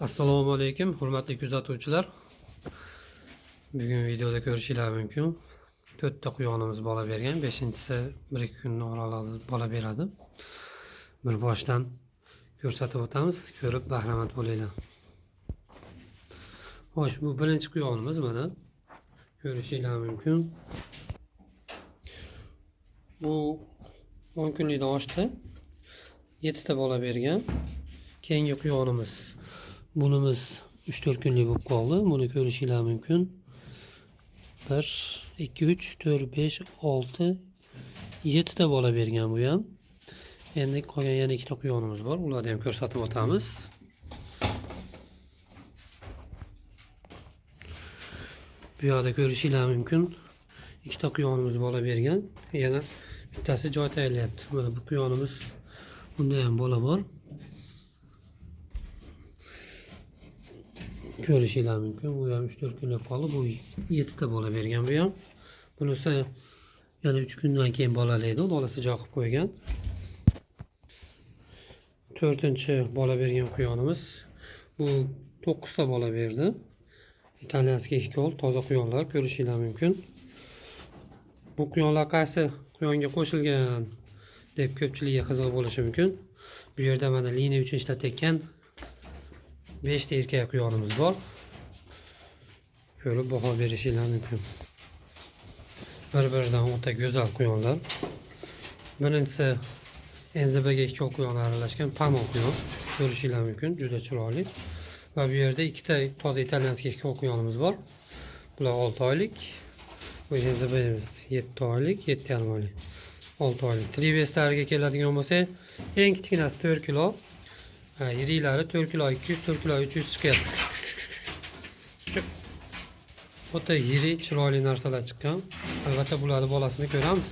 Assalomu alaykum, hurmatli kuzatuvchilar. Bugun videoda ko'rishingiz mumkin. 4 ta quyonimiz bola bergan, 5-inchisi 1-2 kun oralida bola beradi. Bir boshdan ko'rsatib o'tamiz, ko'rib bahramand bo'linglar. Xo'sh, bu birinchi quyonimiz mana. Ko'rishingiz mumkin. Bu 10 kunlikdan oshdi. 7 ta bola bergan. Keyingi quyonimiz bunimiz 3-4 kunlik bo'lib qoldi. Buni ko'rishingiz mumkin. 1, 2, 3, 4, 5, 6, 7 ta bola bergan bu ham. Endi qolgan yana 2 ta quyonimiz bor. Ularni ham ko'rsatib o'tamiz. Bu yerda ko'rishingiz mumkin. 2 ta quyonimiz bola bergan. Yana bittasi joy tayyorlayapti. Mana bu quyonimiz, bunda ham bola bor. Ko'rishingiz mumkin. Bu ham 3-4 kunlik qoldi. Bu 7 ta bola bergan bu ham. Bunisi yana 3 kundan keyin bolalaydi. Bolasi joqib qo'ygan. 4-chi bola bergan quyonimiz. Bu 9 ta bola berdi. İtalyanskiy hikol, toza quyonlar ko'rishingiz mumkin. Bu quyonlar qaysi quyonga qo'shilgan deb ko'pchilikga qiziq bo'lishi mumkin. Bu yerda mana liniya uchun ishlatilgan 5 ta erkak quyonimiz bor. Ko'rib baho berishingiz mumkin. Bir-biridan o'ta go'zal quyonlar. Birinchisi enzibaga hikol quyonlar aralashgan pamo quyon. Ko'rishingiz mumkin, juda chiroyli. Va bu yerda 2 ta toza italyanskiy hikol quyonimiz bor. Bular 6 oylik. Bu enzibamiz 7 oylik, 7,5 oylik. 6 oylik. Triveslarga keladigan bo'lsa, eng kichkinasi 4 kilo. Yiriklari 4 kilo 200, 4 kilo 300 chiqyapti. O'ta yiri, chiroyli narsalar chiqqan. Albatta bularning bolasini ko'ramiz.